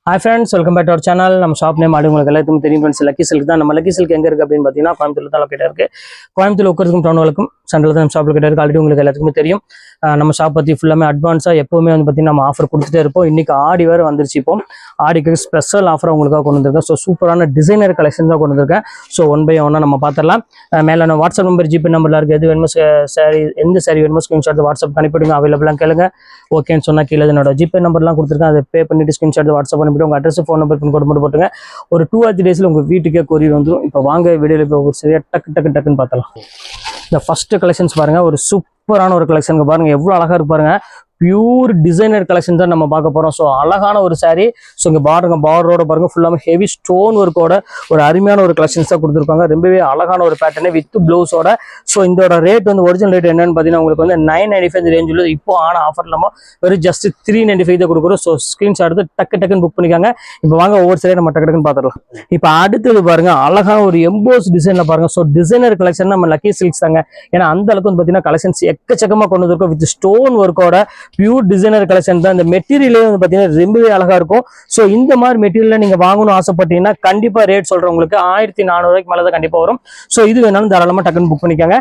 Hi friends, welcome back to our channel. நம்ம shop name உங்களுக்கு எல்லாத்துக்கும் தெரியும் ஃப்ரெண்ட்ஸ். லக்கி சில்க் தான். நம்ம லக்கி சில்க் எங்க இருக்கு அப்படின்னு பார்த்தீங்கன்னா கோயம்புத்தூர்ல தான் லொக்கேட் இருக்கு. கோயம்புத்தூர் உட்கருக்கும் டவுனுக்கும் சென்ட்ரல் தான் நம்ம ஷாப் லொக்கேட் இருக்கு. ஆல்ரெடி உங்களுக்கு எல்லாத்துக்குமே தெரியும். நம்ம ஷாப் பற்றி ஃபுல்லாமே அட்வான்ஸாக எப்போவுமே வந்து பார்த்தீங்கன்னா நம்ம ஆஃபர் கொடுத்துட்டே இருப்போம். இன்னைக்கு ஆடி வேறு வந்துருச்சு. இப்போ ஆடிக்கு ஸ்பெஷல் ஆஃபர் உங்களுக்காக கொண்டு வந்திருக்கேன். ஸோ சூப்பரான டிசைனர் கலெக்ஷன் தான் கொண்டு வந்திருக்கேன். ஸோ ஒன் பை ஒன்னாக நம்ம பார்த்துடலாம். மேலே நம்ம வாட்ஸ்அப் நம்பர் ஜிபே நம்பரில் இருக்குது. எது வேணுமோ சாரி, எந்த சாரி வேணுமோ ஸ்க்ரீன்ஷாட் வாட்ஸ்அப் அனுப்பிவிடுங்க. அவைலபிளாக கேளுங்க. ஓகேன்னு சொன்னால் கீழே என்னோட ஜிபே நம்பர்லாம் கொடுத்துருக்கேன். அதை பே பண்ணிட்டு ஸ்க்ரீன்ஷாட் வாட்ஸ்அப் பண்ணிவிட்டு உங்கள் address phone number pin code மட்டும் போட்டுங்க. ஒரு 2 or 3 days உங்கள் வீட்டுக்கே கொரியர் வந்துடும். இப்போ வாங்க வீடியோவில் இப்போ ஒரு சரியாக டக்குன்னு பார்த்தலாம். இந்த ஃபர்ஸ்ட் கலெக்ஷன்ஸ் பாருங்கள். ஒரு சூப்பரான ஒரு கலெக்ஷனுக்கு பாருங்கள் எவ்வளோ அழகாக இருக்கு பாருங்க. பியூர் டிசைனர் கலெக்ஷன் தான் நம்ம பார்க்க போகிறோம். ஸோ அழகான ஒரு சாரீ. ஸோ இங்கே பாருங்க, பார்டரோட பாருங்க ஃபுல்லாமே ஹெவி ஸ்டோன் ஒர்க்கோட ஒரு அருமையான ஒரு கலெக்ஷன்ஸ் தான் கொடுத்துருக்காங்க. ரொம்பவே அழகான ஒரு பேட்டர்னு வித் ப்ளவுஸோட. ஸோ இதோட ரேட் வந்து ஒரிஜினல் ரேட் என்னன்னு பார்த்தீங்கன்னா உங்களுக்கு வந்து 995 ரேஞ்ச் உள்ளது. இப்போ ஆன ஆஃபர் இல்லாமல் வெறும் ஜஸ்ட் 395 தான் கொடுக்குறோம். ஸோ ஸ்க்ரீன்ஷாட் எடுத்து டக்குன்னு புக் பண்ணிக்காங்க. இப்போ வாங்க ஒவ்வொரு சரியாக நம்ம டக்குன்னு பார்த்துடலாம். இப்போ அடுத்தது பாருங்க, அழகான ஒரு எம்போஸ் டிசைன்ல பாருங்க. ஸோ டிசைனர் கலெக்ஷன் நம்ம லக்கி சில்க்ஸ் தாங்க. ஏன்னா அந்த அளவுக்கு வந்து பார்த்தீங்கன்னா கலெக்ஷன்ஸ் எக்கச்சக்கமாக கொண்டு வந்திருக்கோம். வித் ஸ்டோன் ஒர்க்கோட பியூர் டிசைனர் கலெக்ஷன் தான். இந்த மெட்டீரியலே வந்து பார்த்தீங்கன்னா ரொம்பவே அழகா இருக்கும். ஸோ இந்த மாதிரி மெட்டீரியல் நீங்க வாங்கணும்னு ஆசைப்பட்டீங்கன்னா கண்டிப்பா ரேட் சொல்றேன் உங்களுக்கு 1400 மேலே தான் கண்டிப்பா வரும். ஸோ இது வேணாலும் தாராளமா டக்குன்னு புக் பண்ணிக்காங்க.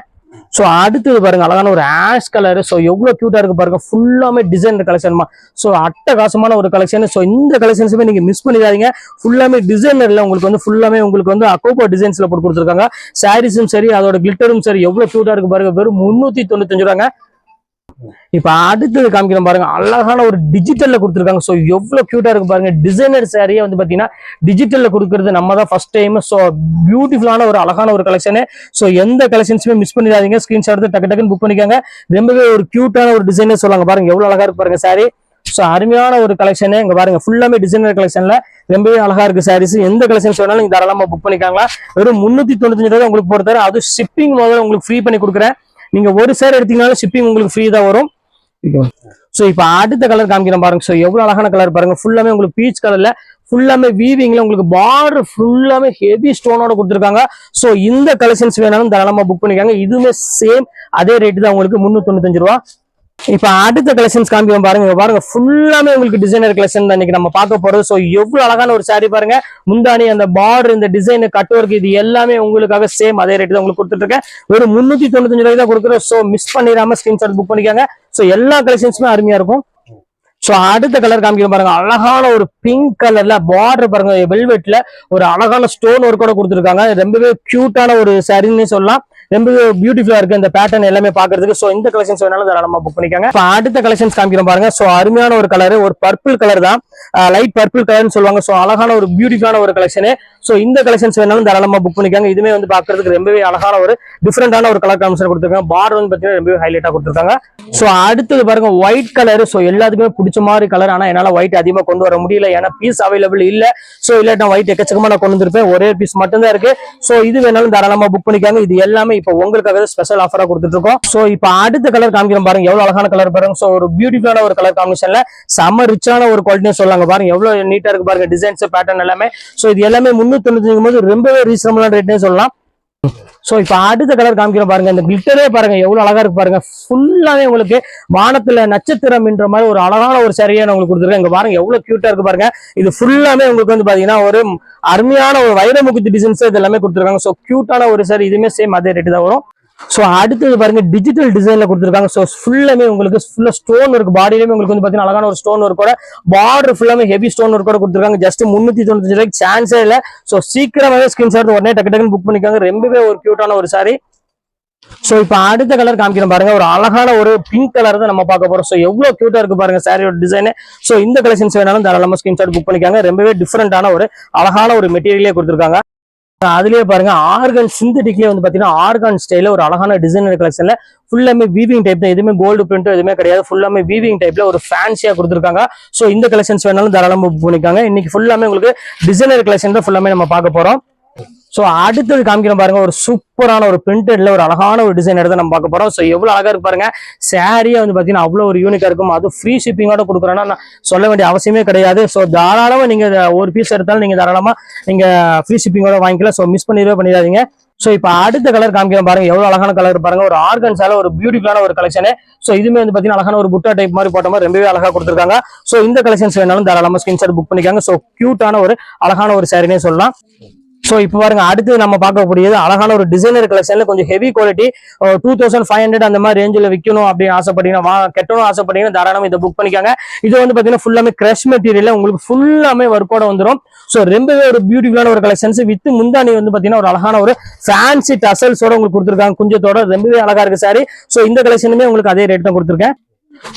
ஸோ அடுத்தது பாருங்க, அழகான ஒரு ஆஷ் கலர். ஸோ எவ்வளோ கியூட்டா இருக்கு பாருங்க. ஃபுல்லாமே டிசைனர் கலெக்ஷன்மா. ஸோ அட்டகாசமான ஒரு கலெக்ஷன். ஸோ இந்த கலெக்ஷன்ஸுமே நீங்க மிஸ் பண்ணிடாதீங்க. ஃபுல்லாமே டிசைனர்ல உங்களுக்கு வந்து ஃபுல்லாமே உங்களுக்கு வந்து அக்கோபா டிசைன்ஸ்ல போட்டு கொடுத்துருக்காங்க. சாரீஸும் சரி, அதோட கிளிட்டரும் சரி எவ்வளவு கியூட்டா இருக்கு பாருங்க. வெறும் 395 ரூபாங்க. இப்ப அடுத்தது காமிக்கிறோம் பாருங்க, அழகான ஒரு டிஜிட்டல்ல கொடுத்துருக்காங்க. ஸோ எவ்வளவு கியூட்டா இருக்கு பாருங்க. டிசைனர் சாரியே வந்து பாத்தீங்கன்னா டிஜிட்டல்ல கொடுக்கறது நம்ம தான் ஃபர்ஸ்ட் டைம். ஸோ பியூட்டிஃபுல்லான ஒரு அழகான ஒரு கலெக்ஷன். ஸோ எந்த கலெக்ஷன்ஸுமே மிஸ் பண்ணிடாதீங்க. ஸ்கிரீன்ஷாட் எடுத்து டக்குன்னு புக் பண்ணிக்காங்க. ரொம்பவே ஒரு கியூட்டான ஒரு டிசைனர் சொல்லுவாங்க பாருங்க. எவ்வளவு அழகா இருக்கு பாருங்க சாரி. ஸோ அருமையான ஒரு கலெக்ஷன். இங்க பாருங்க ஃபுல்லாமே டிசைனர் கலெக்ஷன்ல ரொம்பவே அழகா இருக்கு சாரீஸ். எந்த கலெக்ஷன்ஸ் வேணாலும் நீங்க தாராளமா புக் பண்ணிக்காங்களா. வெறும் 395 ரூபாய் உங்களுக்கு பொறுத்தவரை. அது ஷிப்பிங் முதல்ல உங்களுக்கு ஃப்ரீ பண்ணி கொடுக்குறேன். நீங்க ஒரு சேர் எடுத்தீங்கனாலும் ஷிப்பிங் உங்களுக்கு ஃப்ரீ தான் வரும். சோ இப்ப அடுத்த கலர் காமிக்கிறேன் பாருங்க. சோ எவ்வளவு அழகான கலர் பாருங்க. ஃபுல்லாமே உங்களுக்கு பீச் கலர்ல ஃபுல்லாமே வீவிங்ல உங்களுக்கு பார்டர் ஃபுல்லாமே ஹெவி ஸ்டோனோட கொடுத்துருக்காங்க. சோ இந்த கலெக்ஷன்ஸ் வேணாலும் தாராளமா புக் பண்ணிக்காங்க. இதுவுமே சேம் அதே ரேட் தான் உங்களுக்கு 395 ரூபா. இப்ப அடுத்த கலெக்ஷன்ஸ் காமிக்கிறோம் பாருங்க. பாருங்க ஃபுல்லாமே உங்களுக்கு டிசைனர் கலெக்ஷன் தான் இன்னைக்கு நம்ம பார்க்க போறது. சோ எவ்வளவு அழகான ஒரு சாரி பாருங்க. முந்தானி, அந்த பார்டர், இந்த டிசைன், கட் ஒர்க், இது எல்லாமே உங்களுக்காக சேம் அதே ரேட் தான் உங்களுக்கு கொடுத்துட்டு இருக்கேன். வெறும் 395 ரூபாய் தான் கொடுக்குறோம். சோ மிஸ் பண்ணிடாம ஸ்கிரீன்ஷாட் புக் பண்ணிக்காங்க. சோ எல்லா கலெக்ஷன்ஸுமே அருமையா இருக்கும். சோ அடுத்த கலர் காமிக்கிறோம் பாருங்க. அழகான ஒரு பிங்க் கலர்ல பார்டர் பாருங்க, வெல்வெட்ல ஒரு அழகான ஸ்டோன் ஒர்க்கோட கொடுத்துருக்காங்க. ரொம்பவே கியூட்டான ஒரு சாரின்னு சொல்லலாம். ரொம்பவே பியூட்டிஃபுல்லா இருக்கு இந்த பேட்டர்ன் எல்லாமே பாக்குறதுக்கு. சோ இந்த கலெக்ஷன்ஸ் வேணாலும் தாராளமா புக் பண்ணிக்காங்க. இப்போ அடுத்த கலெக்ஷன்ஸ் காமிக்கிறோம் பாருங்க. சோ அருமையான ஒரு கலர், ஒரு பர்பிள் கலர் தான், லைட் பர்பிள் கலர்னு சொல்லுவாங்க. சோ அழகான ஒரு பியூட்டிஃபுல்லான ஒரு கலெக்ஷன். சோ இந்த கலெக்ஷன்ஸ் வேணாலும் தாராளமா புக் பண்ணிக்காங்க. இதுமே வந்து பாக்குறதுக்கு ரொம்பவே அழகான ஒரு டிஃபரெண்டான ஒரு கலர் காம்பினேஷன் கொடுத்துருக்காங்க. பார்டர் வந்து பாத்தீங்கன்னா ரொம்பவே ஹைலைட்டா கொடுத்துருக்காங்க. சோ அடுத்தது பாருங்க, ஒயிட் கலர். சோ எல்லாத்துக்குமே பிடிச்ச மாதிரி கலர். ஆனா என்னால ஒயிட் அதிகமா கொண்டு வர முடியல, ஏன்னா பீஸ் அவைலபிள் இல்ல. சோ இல்லாட்டா ஒயிட் எக்கச்சக்கமா நான் கொண்டு வந்திருப்பேன். ஒரே பீஸ் மட்டும் தான் இருக்கு. சோ இது வேணாலும் தாராளமா புக் பண்ணிக்காங்க. இது எல்லாமே இப்போ உங்களுக்காக ஸ்பெஷல் ஆஃபரா கொடுத்துட்டு இருக்கோம். சோ இப்ப அடுத்த கலர் காமிக்கிறோம் பாருங்க. எவ்வளவு அழகான கலர் பாருங்க. சோ ஒரு பியூட்டிஃபுல்லான ஒரு கலர் காம்பினேஷன்ல செம ரிச்சான ஒரு குவாலிட்டி சொல்லாங்க பாருங்க. எவ்வளவு நீட்டா இருக்கு பாருங்க டிசைன்ஸ், பேட்டர்ன் எல்லாமே. சோ இது எல்லாமே 395 போது ரொம்பவே ரீசனபிளான ரேட்னே சொல்லலாம். சோ இப்ப அடுத்த கலர் காமிக்கிறோம் பாருங்க. இந்த கிளிட்டரே பாருங்க எவ்வளவு அழகா இருக்கு பாருங்க. ஃபுல்லாவே உங்களுக்கு வானத்துல நட்சத்திரம் என்ற மாதிரி ஒரு அழகான ஒரு சரியா உங்களுக்கு கொடுத்துருக்கேன். இங்க பாருங்க எவ்வளவு கியூட்டா இருக்கு பாருங்க. இது ஃபுல்லாமே உங்களுக்கு வந்து பாத்தீங்கன்னா ஒரு அருமையான ஒரு வைரமுகத்து டிசைன்ஸ் இது எல்லாமே கொடுத்துருக்காங்க. சோ கியூட்டான ஒரு சாரி. இதுவுமே சேம் அதே ரேட்டு தான் வரும். சோ அடுத்தது பாருங்க, டிஜிட்டல் டிசைன்ல கொடுத்துருக்காங்க. சோ ஃபுல்லாமே உங்களுக்கு ஃபுல்லா ஸ்டோன் இருக்கு. பாடியிலுமே உங்களுக்கு வந்து பாத்தீங்கன்னா அழகான ஒரு ஸ்டோன் ஒர்க்கோட, பார்டர் ஃபுல்லாமே ஹெவி ஸ்டோன் ஒர்க்கோட கொடுத்துருக்காங்க. ஜஸ்ட் 395 ரூபாய்க்கு சான்ஸே இல்ல. சோ சீக்கிரமாவே ஸ்கிரீன்ஷாட் உடனே டக்குன்னு புக் பண்ணிக்காங்க. ரொம்பவே ஒரு கியூட்டான ஒரு சாரி. சோ இப்ப அடுத்த கலர் காமிக்கிறோம் பாருங்க. ஒரு அழகான ஒரு பிங்க் கலர் தான் நம்ம பார்க்க போறோம். சோ எவ்வளவு கியூட்டா இருக்கு பாருங்க சாரியோட டிசைன். சோ இந்த கலெக்ஷன்ஸ் வேணாலும் தாராளமா ஸ்கிரீன்ஷாட் புக் பண்ணிக்காங்க. ரொம்பவே டிஃபரெண்டான ஒரு அழகான ஒரு மெட்டீரியலே கொடுத்துருக்காங்க. அதுலயே பாருங்க, ஆர்கன் சிந்தட்டிக்லயே வந்து பாத்தீங்கன்னா ஆர்கன் ஸ்டைல ஒரு அழகான டிசைனர் கலெக்ஷன்ல ஃபுல்லாமே வீவிங் டைப் தான். எதுவுமே கோல்டு பிரிண்ட் எதுவுமே கிடையாது. ஃபுல்லாமே வீவிங் டைப்ல ஒரு ஃபேன்சியா கொடுத்துருக்காங்க. சோ இந்த கலெக்ஷன்ஸ் வேணாலும் தாராளமா புக் பண்ணிக்காங்க. இன்னைக்கு ஃபுல்லாமே உங்களுக்கு டிசைனர் கலெக்ஷன் தான் ஃபுல்லாமே நம்ம பார்க்க போறோம். சோ அடுத்தது காமிக்கிறோம் பாருங்க. ஒரு சூப்பரான ஒரு பிரிண்டட்ல ஒரு அழகான ஒரு டிசைன் எடுத்து நம்ம பார்க்க போறோம். சோ எவ்வளவு அழகா இருக்கு பாருங்க. சாரியா வந்து பாத்தீங்கன்னா அவ்வளவு ஒரு யூனிக்கா இருக்கும். அது ஃப்ரீ ஷிப்பிங்கோட கொடுக்குறேன்னா நான் சொல்ல வேண்டிய அவசியமே கிடையாது. சோ தாராளமா நீங்க ஒரு பீஸ் எடுத்தாலும் நீங்க தாராளமா நீங்க ஃப்ரீ ஷிப்பிங்கோட வாங்கிக்கலாம். சோ மிஸ் பண்ணிடாதீங்க. சோ இப்போ அடுத்த கலர் காமிக்கிறேன் பாருங்க, எவ்வளவு அழகான கலர் பாருங்க. ஒரு ஆர்கன்ஸால ஒரு பியூட்டிஃபுல்லான ஒரு கலெக்ஷன். சோ இதுமே வந்து பாத்தீங்கன்னா அழகான ஒரு புட்டா டைப் மாதிரி போட்ட மாதிரி ரொம்பவே அழகா கொடுத்துருக்காங்க. சோ இந்த கலெக்ஷன்ஸ் வேணாலும் தாராளமா ஸ்கிரீன்ஷாட் புக் பண்ணிக்காங்க. சோ கியூட்டான ஒரு அழகான ஒரு சாரினே சொல்லலாம். சோ இப்போ பாருங்க, அடுத்து நம்ம பார்க்கக்கூடியது அழகான ஒரு டிசைனர் கலெக்ஷன்ல கொஞ்சம் ஹெவி குவாலிட்டி 2500 அந்த மாதிரி ரேஞ்சில் விற்கணும் அப்படின்னு ஆசைப்பட்டீங்கன்னா, கட்டணும் ஆசைப்பட்டீங்கன்னா தாராளமா இதை புக் பண்ணிக்காங்க. இது வந்து பாத்தீங்கன்னா ஃபுல்லாமே கிரஷ் மெட்டீரியல், உங்களுக்கு ஃபுல்லாமே ஒர்க்கோட வந்துடும். சோ ரொம்பவே ஒரு பியூட்டிஃபுல்லான ஒரு கலெக்ஷன்ஸ் வித் முந்தானி வந்து பாத்தீங்கன்னா ஒரு அழகான ஒரு ஃபேன்சி டசல்ஸோட உங்களுக்கு கொடுத்துருக்காங்க, குஞ்சத்தோட ரொம்பவே அழகா இருக்கு சாரி. சோ இந்த கலெக்ஷனுமே உங்களுக்கு அதே ரேட் தான் கொடுத்துருக்கேன்.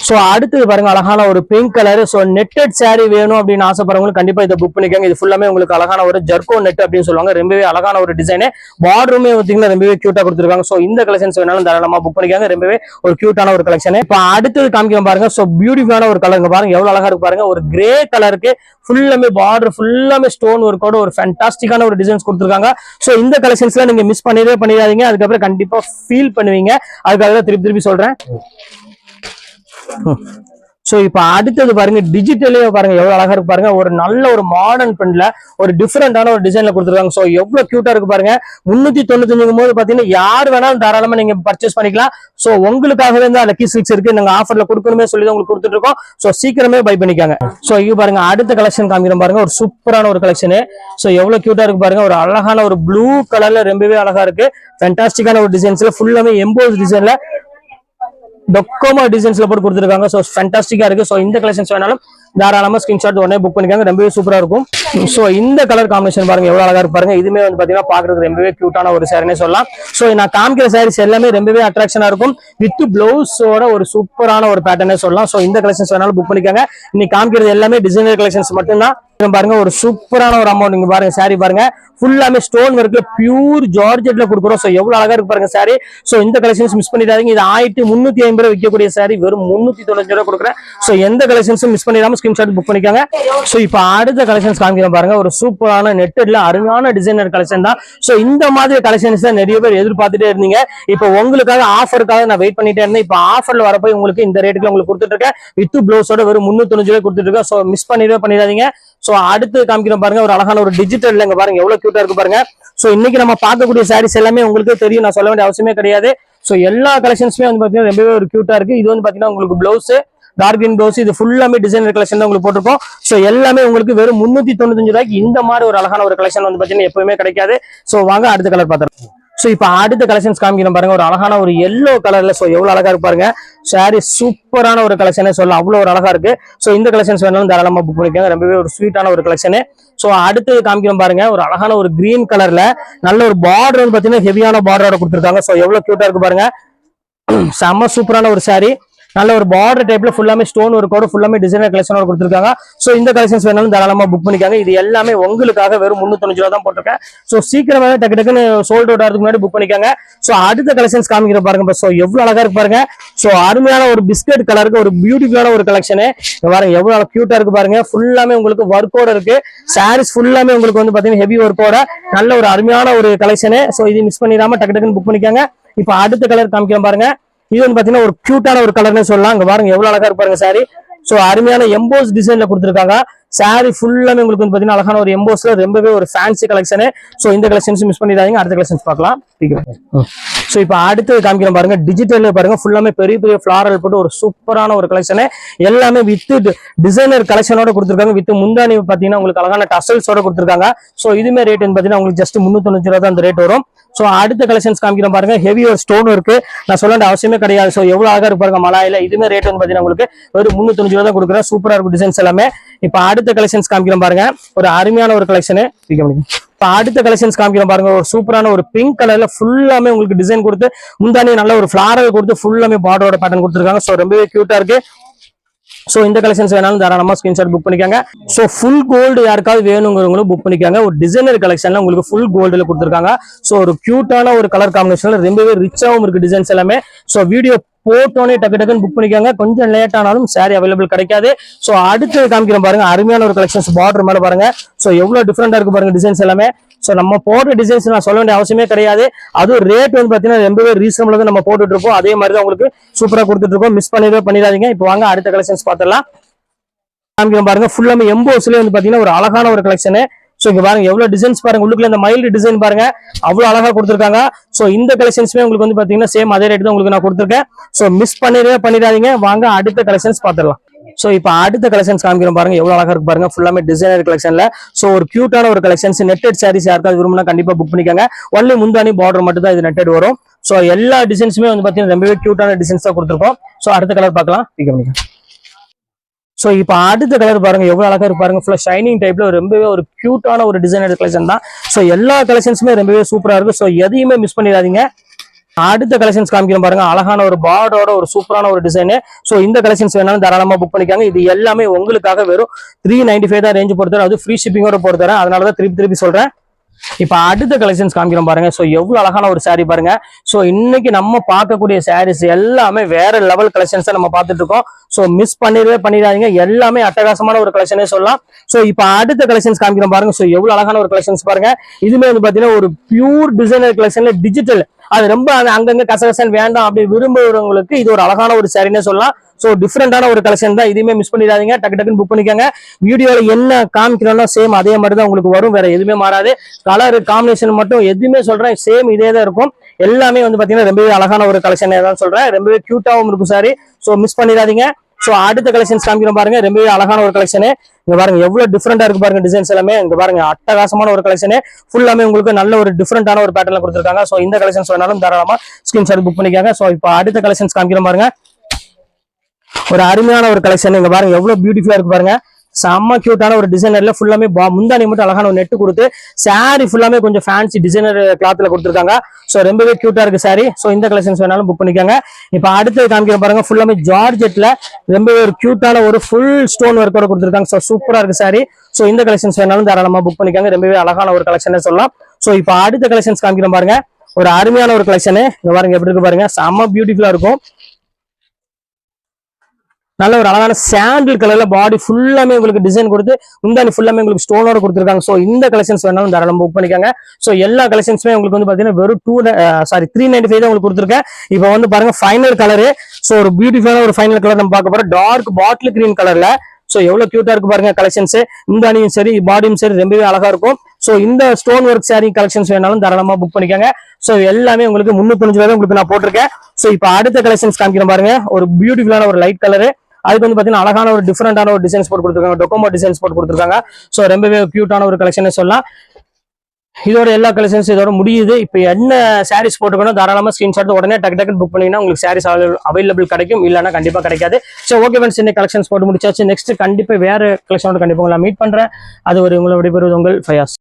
சோ அடுத்தது பாருங்க, அழகான ஒரு pink colour. So netted sorry வேணும் அப்படின்னு ஆசைப்படுறவங்களுக்கு கண்டிப்பா இதை புக் பண்ணிக்கோங்க. இது ஃபுல்லாமே உங்களுக்கு அழகான ஒரு ஜர்கோ நெட் அப்படின்னு சொல்லுவாங்க, ரொம்பவே அழகான ஒரு டிசைன். பார்டருமே பார்த்தீங்கன்னா ரொம்பவே கியூட்டா கொடுத்துருக்காங்க. சோ இந்த கலெக்ஷன்ஸ் வேணாலும் தாராளமா புக் பண்ணிக்காங்க, ரொம்பவே ஒரு கியூட்டான ஒரு கலெக்ஷன். இப்போ அடுத்தது காமிக்க பாருங்க. சோ பியூட்டிஃபுல்லான ஒரு கலர் பாருங்க, எவ்வளவு அழகா இருக்கு பாருங்க. ஒரு கிரே கலருக்கு ஃபுல்லாமே பார்டர் ஃபுல்லாமே ஸ்டோன் ஒர்க்கோட ஒரு ஃபேன்டாஸ்டிக்கான ஒரு டிசைன்ஸ் கொடுத்துருக்காங்க. சோ இந்த கலெக்ஷன்ஸ்ல நீங்க மிஸ் பண்ணிடாதீங்க, அதுக்கப்புறம் கண்டிப்பா ஃபீல் பண்ணுவீங்க. அதுக்காக தான் திருப்பி சொல்றேன். சோ இப்ப அடுத்தது பாருங்க, டிஜிட்டலே பாருங்க எவ்வளவு அழகா இருக்கு பாருங்க. ஒரு நல்ல ஒரு மாடர்ன் பிரிண்ட்ல ஒரு டிஃபரெண்டான ஒரு டிசைன்ல கொடுத்துருக்காங்க. சோ எவ்வளவு கியூட்டா இருக்கு பாருங்க. 395 போது பாத்தீங்கன்னா யார் வேணாலும் தாராளமா நீங்க பர்ச்சேஸ் பண்ணிக்கலாம். சோ உங்களுக்காகவே தான் லக்கி சில்க்ஸ் இருக்கு, நாங்க ஆஃபர்ல கொடுக்கணுமே சொல்லி தான் உங்களுக்கு கொடுத்துட்டு இருக்கோம். சோ சீக்கிரமே பை பண்ணிக்காங்க. சோ இது பாருங்க, அடுத்த கலெக்ஷன் காமிக்கிறோம் பாருங்க, ஒரு சூப்பரான ஒரு கலெக்ஷன். சோ எவ்வளவு கியூட்டா இருக்கு பாருங்க. ஒரு அழகான ஒரு ப்ளூ கலர்ல ரொம்பவே அழகா இருக்கு. ஃபேன்டாஸ்டிக்கான ஒரு டிசைன்ஸ்ல ஃபுல்லாமே எம்போஸ் டிசைன்ல டொக்கோமா டிசைன்ஸ்ல போட்டு கொடுத்துருக்காங்க. சோ ஃபேன்டாஸ்டிக்கா இருக்கு. சோ இந்த கலெக்ஷன்ஸ் வேணாலும் தாராளமா ஸ்கிரீன்ஷாட் உடனே புக் பண்ணிக்காங்க, ரொம்பவே சூப்பரா இருக்கும். சோ இந்த கலர் காம்பினேஷன் பாருங்க எவ்வளவு அழகா இருக்கு பாருங்க. இதுமே வந்து பாத்தீங்கன்னா பாக்குறதுக்கு ரொம்பவே கியூட்டான ஒரு சாரினே சொல்லலாம். சோ நான் காமிக்கிற சாரீஸ் எல்லாமே ரொம்பவே அட்ராக்ஷனா இருக்கும், வித் பிளவுஸோட ஒரு சூப்பரான ஒரு பேட்டர்னே சொல்லலாம். சோ இந்த கலெக்ஷன்ஸ் வேணாலும் புக் பண்ணிக்காங்க. இன்னைக்கு காமிக்கிறது எல்லாமே டிசைனர் கலெக்ஷன்ஸ் மட்டும்தான். பாருங்க ஒரு சூப்பரான ஒரு அமௌண்ட். நீங்க பாருங்க சாரி பாருங்க, ஃபுல்லாமே ஸ்டோன் ஒர்க்ல பியூர் ஜார்ஜெட்ல கொடுக்குறோம். சோ எவ்வளவு அழகா இருக்கு பாருங்க சாரி. சோ இந்த கலெக்ஷன்ஸ் மிஸ் பண்ணிடாதீங்க. இது 1350 ரூபாய் விற்கக்கூடிய சாரி வெறும் 395 ரூபாய் கொடுக்குறேன். சோ எந்த கலெக்ஷன்ஸும் மிஸ் பண்ணிடாம ஸ்கிரீன்ஷாட் புக் பண்ணிக்காங்க. சோ இப்போ அடுத்த கலெக்ஷன்ஸ் காமிக்கிறேன் பாருங்க, ஒரு சூப்பரான நெட்டட்ல அருமையான டிசைனர் கலெக்ஷன் தான். சோ இந்த மாதிரி கலெக்ஷன்ஸ் தான் நிறைய பேர் எதிர்பார்த்துட்டே இருந்தீங்க. இப்போ உங்களுக்காக ஆஃபருக்காக நான் வெயிட் பண்ணிட்டே இருந்தேன். இப்போ ஆஃபர்ல வரப்போய் உங்களுக்கு இந்த ரேட்டுக்கு உங்களுக்கு கொடுத்துட்டு இருக்கேன், வித் பிளவுஸோட வெறும் 395 ரூபாய் கொடுத்துட்டு இருக்கேன். சோ மிஸ் பண்ணிடாதீங்க. சோ அடுத்து காமிக்கிறோம் பாருங்க, ஒரு அழகான ஒரு டிஜிட்டல் இங்க பாருங்க எவ்வளவு கியூட்டா இருக்கு பாருங்க. சோ இன்னைக்கு நம்ம பார்க்கக்கூடிய சாரீஸ் எல்லாமே உங்களுக்கு தெரியும், நான் சொல்ல வேண்டிய அவசியமே கிடையாது. சோ எல்லா கலெக்ஷன்ஸுமே வந்து பாத்தீங்கன்னா ரொம்பவே ஒரு கியூட்டா இருக்கு. இது வந்து பாத்தீங்கன்னா உங்களுக்கு பிளவுஸ் டார்க் கிரீன் பிளவுஸ், இது ஃபுல்லாமே டிசைனர் கலெக்ஷன் தான் உங்களுக்கு போட்டிருக்கோம். சோ எல்லாமே உங்களுக்கு வெறும் 395 ரூபாய்க்கு இந்த மாதிரி ஒரு அழகான ஒரு கலெக்ஷன் வந்து பாத்தீங்கன்னா எப்பவுமே கிடைக்காது. சோ வாங்க அடுத்த கலர் பார்த்துறோம். சோ இப்போ அடுத்த கலெக்ஷன்ஸ் காமிக்கிறோம் பாருங்க, ஒரு அழகான ஒரு எல்லோ கலர்ல. சோ எவ்வளவு அழகா இருக்கு பாருங்க சாரி, சூப்பரான ஒரு கலெக்ஷனே சொல்ல, அவ்வளவு ஒரு அழகா இருக்கு. சோ இந்த கலெக்ஷன்ஸ் வேணாலும் தாராளமா புக் பண்ணிக்கோங்க, ரொம்பவே ஒரு ஸ்வீட்டான ஒரு கலெக்ஷன். சோ அடுத்து காமிக்கிறோம் பாருங்க, ஒரு அழகான ஒரு கிரீன் கலர்ல நல்ல ஒரு பார்டர் வந்து பாத்தீங்கன்னா ஹெவியான பார்டரோட கொடுத்துருக்காங்க. சோ எவ்வளவு கியூட்டா இருக்கு பாருங்க, செம்ம சூப்பரான ஒரு சாரி. நல்ல ஒரு பார்டர் டைப்ல ஃபுல்லாமே ஸ்டோன் ஒர்க்கோட ஃபுல்லாமே டிசைனர் கலெக்ஷனோட கொடுத்துருக்காங்க. சோ இந்த கலெக்ஷன்ஸ் வேணாலும் தாராளமா புக் பண்ணிக்காங்க. இது எல்லாமே உங்களுக்காக வெறும் 395 ரூபாய் தான் போட்டிருக்கேன். சோ சீக்கிரமாவே டக்குன்னு சோல்ட் அவுட் ஆகிறதுக்கு முன்னாடி புக் பண்ணிக்காங்க. சோ அடுத்த கலெக்ஷன்ஸ் காமிக்கிற பாருங்க. சோ எவ்வளவு அழகா இருக்கு பாருங்க. சோ அருமையான ஒரு பிஸ்கட் கலருக்கு ஒரு பியூட்டிஃபுல்லான ஒரு கலெக்ஷன் பாருங்க, எவ்வளவு கியூட்டா இருக்கு பாருங்க. ஃபுல்லாமே உங்களுக்கு ஒர்க்கோட இருக்கு. சாரீஸ் ஃபுல்லாமே உங்களுக்கு வந்து பாத்தீங்கன்னா ஹெவி ஒர்க்கோட நல்ல ஒரு அருமையான ஒரு கலெக்ஷன். சோ இது மிஸ் பண்ணிடாம டக்குன்னு புக் பண்ணிக்காங்க. இப்போ அடுத்த கலர் காமிக்கிறேன் பாருங்க, இது வந்து பாத்தீங்கன்னா ஒரு கியூட்டான ஒரு கலர்னு சொல்லலாம். அங்க பாருங்க எவ்வளவு அழகா இருக்கு பாருங்க சாரி. சோ அருமையான எம்போஸ் டிசைன்ல கொடுத்துருக்காங்க. சாரி ஃபுல்லாமே உங்களுக்கு வந்து பாத்தீங்கன்னா அழகான ஒரு எம்போஸ்ல ரொம்பவே ஒரு ஃபேன்சி கலெக்ஷன். சோ இந்த கலெக்ஷன்ஸ் மிஸ் பண்ணிடாதீங்க, அடுத்த கலெக்ஷன்ஸ் பார்க்கலாம். சோ இப்போ அடுத்து காமிக்கிறோம் பாருங்க, டிஜிட்டல் பாருங்க, ஃபுல்லாமே பெரிய பெரிய ஃபிளாரல் போட்டு ஒரு சூப்பரான ஒரு கலெக்ஷன். எல்லாமே வித் டிசைனர் கலெக்ஷனோட கொடுத்துருக்காங்க. வித் முந்தானி பாத்தீங்கன்னா உங்களுக்கு அழகான டசல்ஸோட கொடுத்துருக்காங்க. சோ இதுமே ரேட் வந்து பாத்தீங்கன்னா உங்களுக்கு ஜஸ்ட் 395 ரூபாய் தான் அந்த ரேட் வரும். சோ அடுத்த கலெக்ஷன்ஸ் காமிக்கிறோம் பாருங்க, ஹெவி ஒரு ஸ்டோன் இருக்கு, நான் சொல்ல வேண்டிய அவசியமே கிடையாது. சோ எவ்வளவு அழகா இருக்கு பாருங்க மலாயில. இதுமே ரேட் வந்து பாத்தீங்கன்னா உங்களுக்கு ஒரு 395 ரூபாய் தான் கொடுக்குறேன். சூப்பரா இருக்கும் டிசைன்ஸ் எல்லாமே. இப்ப அடுத்த கலெக்ஷன்ஸ் காமிக்கிறோம் பாருங்க, ஒரு அருமையான ஒரு கலெக்ஷன். இப்ப அடுத்த கலெக்ஷன்ஸ் காமிக்கிறோம் பாருங்க, ஒரு சூப்பரான ஒரு பிங்க் கலர்ல ஃபுல்லாமே உங்களுக்கு டிசைன் கொடுத்து முந்தானி நல்ல ஒரு ஃபிளாரல் கொடுத்து ஃபுல்லாமே பார்டரோட பேட்டர்ன் கொடுத்துருக்காங்க. சோ ரொம்பவே கியூட்டா இருக்கு. சோ இந்த கலெக்ஷன்ஸ் வேணாலும் தாராளமா ஸ்கிரீன்ஷாட் புக் பண்ணிக்காங்க. சோ ஃபுல் கோல்டு யாருக்காவது வேணுங்கிறவங்களும் புக் பண்ணிக்காங்க. ஒரு டிசைனர் கலெக்ஷன்ல உங்களுக்கு ஃபுல் கோல்டுல கொடுத்துருக்காங்க. சோ ஒரு கியூட்டான ஒரு கலர் காம்பினேஷன்ல ரொம்பவே ரிச்சாவும் இருக்கு டிசைன்ஸ் எல்லாமே. சோ வீடியோ போட்டோனே டக்குன்னு புக் பண்ணிக்காங்க, கொஞ்சம் லேட் ஆனாலும் சாரி அவைலபிள் கிடைக்காது. சோ அடுத்து காமிக்கிறோம் பாருங்க, அருமையான ஒரு கலெக்ஷன்ஸ் பார்டர் மேல பாருங்க. சோ எவ்வளவு டிஃபரெண்டா இருக்கு பாருங்க டிசைன்ஸ் எல்லாமே. சோ நம்ம போடுற டிசைன்ஸ் நான் சொல்ல வேண்டிய அவசியமே கிடையாது. அதுவும் ரேட் வந்து பாத்தீங்கன்னா ரொம்பவே ரீசனபிளா தான் நம்ம போட்டுட்டு இருப்போம். அதே மாதிரி தான் உங்களுக்கு சூப்பரா கொடுத்துட்டு இருக்கோம், மிஸ் பண்ணிடாதீங்க. இப்போ வாங்க அடுத்த கலெக்ஷன்ஸ் பார்த்துடலாம். காமிக்கிறோம் பாருங்க, ஃபுல்லாமே எம்போஸ்ல வந்து பாத்தீங்கன்னா ஒரு அழகான ஒரு கலெக்ஷன். ஸோ இங்க பாருங்க எவ்வளவு டிசைன்ஸ் பாருங்க, உள்ளுக்குள்ள இந்த மைல்டு டிசைன் பாருங்க அவ்வளவு அழகா கொடுத்துருக்காங்க. ஸோ இந்த கலெக்ஷன்ஸ்மே உங்களுக்கு வந்து பாத்தீங்கன்னா சேம் அதே ரேட் தான் உங்களுக்கு நான் கொடுத்துருக்கேன். ஸோ மிஸ் பண்ணிடாதீங்க. வாங்க அடுத்த கலெக்ஷன்ஸ் பார்த்துடலாம். சோ இப்போ அடுத்த கலெக்ஷன்ஸ் காமிக்கிறோம் பாருங்க, எவ்வளவு அழகா இருக்கு பாருங்க, ஃபுல்லாமே டிசைனர் கலெக்ஷன்ல. சோ ஒரு கியூட்டான ஒரு கலெக்ஷன்ஸ், நெட்டட் சாரீஸ் யாருக்காவது விரும்பினா கண்டிப்பா புக் பண்ணிக்கோங்க. ஒன்லி முந்தானி பார்டர் மட்டும் தான் இது நெட்டட் வரும். சோ எல்லா டிசைன்ஸுமே வந்து பாத்தீங்கன்னா ரொம்பவே கியூட்டான டிசைன்ஸ் தான் கொடுத்துருக்கோம். சோ அடுத்த கலர் பார்க்கலாம். சோ இப்போ அடுத்த கலர் பாருங்க எவ்வளவு அழகா இருக்கு பாருங்க, ஃபுல்லா ஷைனிங் டைப்ல ரொம்பவே ஒரு கியூட்டான ஒரு டிசைனர் கலெக்ஷன் தான். சோ எல்லா கலெக்ஷன்ஸுமே ரொம்பவே சூப்பரா இருக்கு. சோ எதையுமே மிஸ் பண்ணிடாதீங்க. அடுத்த கலெக்ஷன்ஸ் காமிக்கிறோம் பாருங்க, அழகான ஒரு பார்டரோட ஒரு சூப்பரான ஒரு டிசைன். சோ இந்த கலெக்ஷன்ஸ் வேணாலும் தாராளமா புக் பண்ணிக்காங்க. இது எல்லாமே உங்களுக்காக வெறும் 395 தான் ரேஞ்ச் பொறுத்தவரை, அது ஃப்ரீ ஷிப்பிங்கோட பொறுத்தவரை. அதனாலதான் திருப்பி சொல்றேன். இப்ப அடுத்த கலெக்ஷன்ஸ் காமிக்கிறோம் பாருங்க. சோ எவ்வளவு அழகான ஒரு சாரி பாருங்க. சோ இன்னைக்கு நம்ம பார்க்கக்கூடிய சாரீஸ் எல்லாமே வேற லெவல் கலெக்ஷன்ஸ் நம்ம பார்த்துட்டு இருக்கோம். சோ மிஸ் பண்ணிடாதீங்க. எல்லாமே அட்டகாசமான ஒரு கலெக்ஷனே சொல்லலாம். சோ இப்ப அடுத்த கலெக்ஷன்ஸ் காமிக்கிறோம் பாருங்க. சோ எவ்வளவு அழகான ஒரு கலெக்ஷன்ஸ் பாருங்க. இதுமே வந்து பாத்தீங்கன்னா ஒரு பியூர் டிசைனர் கலெக்ஷன்ல டிஜிட்டல், அது ரொம்ப அங்கங்க கசகசன் வேண்டாம் அப்படி விரும்புறவங்களுக்கு இது ஒரு அழகான ஒரு சாரினே சொல்லலாம். சோ டிஃப்ரெண்டான ஒரு கலெக்ஷன் தான், இதுவுமே மிஸ் பண்ணிடாதீங்க. டக்குன்னு புக் பண்ணிக்கோங்க. வீடியோல என்ன காமிக்கிறோம்னா சேம் அதே மாதிரி தான் உங்களுக்கு வரும், வேற எதுவுமே மாறாது. கலர் காம்பினேஷன் மட்டும் எதுவுமே சொல்றேன் சேம் இதே தான் இருக்கும். எல்லாமே வந்து பாத்தீங்கன்னா ரொம்பவே அழகான ஒரு கலெக்ஷன் தான் சொல்றேன். ரொம்பவே கியூட்டாவும் இருக்கும் சாரி. சோ மிஸ் பண்ணிடாதீங்க. சோ அடுத்த கலெக்ஷன்ஸ் காமிக்கிறோம் பாருங்க, ரொம்பவே அழகான ஒரு கலெக்ஷன். இங்க பாருங்க எவ்வளவு டிஃப்ரெண்டா இருக்கு பாருங்க டிசைன்ஸ் எல்லாமே. இங்க பாருங்க அட்டகாசமான ஒரு கலெக்ஷன், ஃபுல்லாமே உங்களுக்கு நல்ல ஒரு டிஃப்ரெண்டான ஒரு பேட்டர்ல கொடுத்துருக்காங்க. சோ இந்த கலெக்ஷன்ஸ் வேணாலும் தாராளமா ஸ்கிரீன்ஷாட் புக் பண்ணிக்காங்க. சோ இப்போ அடுத்த கலெக்ஷன்ஸ் காமிக்கிறோம் பாருங்க, ஒரு அருமையான ஒரு கலெக்ஷன். இங்க பாருங்க எவ்வளவு பியூட்டிஃபுல்லா இருக்கு பாருங்க, செம்ம கியூட்டான ஒரு டிசைனர்ல ஃபுல்லாமே முந்தானி மட்டும் அழகான ஒரு நெட் கொடுத்து சாரி ஃபுல்லாமே கொஞ்சம் ஃபேன்சி டிசைனர் கிளாத்ல கொடுத்துருக்காங்க. சோ ரொம்பவே கியூட்டா இருக்கு சாரி. சோ இந்த கலெக்ஷன்ஸ் வேணாலும் புக் பண்ணிக்கோங்க. இப்ப அடுத்து காமிக்கிற பாருங்க, ஃபுல்லாமே ஜார்ஜெட்ல ரொம்பவே ஒரு கியூட்டான ஒரு ஃபுல் ஸ்டோன் ஒர்க்கோட கொடுத்துருக்காங்க. சோ சூப்பரா இருக்கு சாரி. சோ இந்த கலெக்ஷன்ஸ் வேணாலும் தாராளமா புக் பண்ணிக்கோங்க. ரொம்பவே அழகான ஒரு கலெக்ஷன் சொல்லலாம். சோ இப்ப அடுத்த கலெக்ஷன்ஸ் காமிக்கிறோம் பாருங்க, ஒரு அருமையான ஒரு கலெக்ஷன். இங்க பாருங்க எப்படி இருக்கு பாருங்க, செம்ம பியூட்டிஃபுல்லா இருக்கும். நல்ல ஒரு அழகான சாண்டில் கலர்ல பாடி ஃபுல்லாமே உங்களுக்கு டிசைன் கொடுத்து முந்தானி ஃபுல்லாமே உங்களுக்கு ஸ்டோனோட கொடுத்துருக்காங்க. சோ இந்த கலெக்ஷன்ஸ் வேணாலும் தாராளமா புக் பண்ணிக்காங்க. சோ எல்லா கலெக்ஷன்ஸுமே உங்களுக்கு வந்து பாத்தீங்கன்னா வெறும் 395 தான் உங்களுக்கு கொடுத்துருக்கேன். இப்போ வந்து பாருங்க ஃபைனல் கலரு. சோ ஒரு பியூட்டிஃபுல்லான ஒரு ஃபைனல் கலர் நம்ம பார்க்க போறோம், டார்க் பாட்டில் கிரீன் கலர்ல. சோ எவ்வளவு கியூட்டா இருக்கு பாருங்க கலெக்ஷன்ஸ். முந்தானியும் சரி பாடியும் சரி ரொம்பவே அழகா இருக்கும். சோ இந்த ஸ்டோன் ஒர்க் சாரி கலெக்ஷன்ஸ் வேணாலும் தாராளமா புக் பண்ணிக்காங்க. சோ எல்லாமே உங்களுக்கு 395 உங்களுக்கு நான் போட்டிருக்கேன். சோ இப்போ அடுத்த கலெக்ஷன்ஸ் காமிக்கிறேன் பாருங்க, ஒரு பியூட்டிஃபுல்லான ஒரு லைட் கலரு. அதுக்கு வந்து பாத்தீங்கன்னா அழகான ஒரு டிஃப்ரெண்டான ஒரு டிசைன்ஸ் போட்டு கொடுத்துருக்காங்க, டொக்கோமோ டிசைன்ஸ் போட்டு கொடுத்துருக்காங்க. சோ ரொம்பவே கியூட்டான ஒரு கலெக்ஷன் சொல்லலாம். இதோட எல்லா கலெக்ஷன்ஸ் இதோட முடியுது. இப்போ என்ன சாரீஸ் போட்டுக்கணும் தாராளமா ஸ்கிரீன்ஷாட் உடனே டக்கு புக் பண்ணீங்கன்னா உங்களுக்கு சாரீஸ் அவைலபிள் கிடைக்கும், இல்லைன்னா கண்டிப்பா கிடைக்காது. சோ ஓகே ஃப்ரெண்ட்ஸ், இந்த கலெக்ஷன்ஸ் போட்டு முடிச்சாச்சு. நெக்ஸ்ட் கண்டிப்பா வேற கலெக்ஷனோட கண்டிப்பா உங்களை மீட் பண்றேன். அது ஒரு உங்களை விடைபெறுவது உங்கள் ஃபயாஸ்.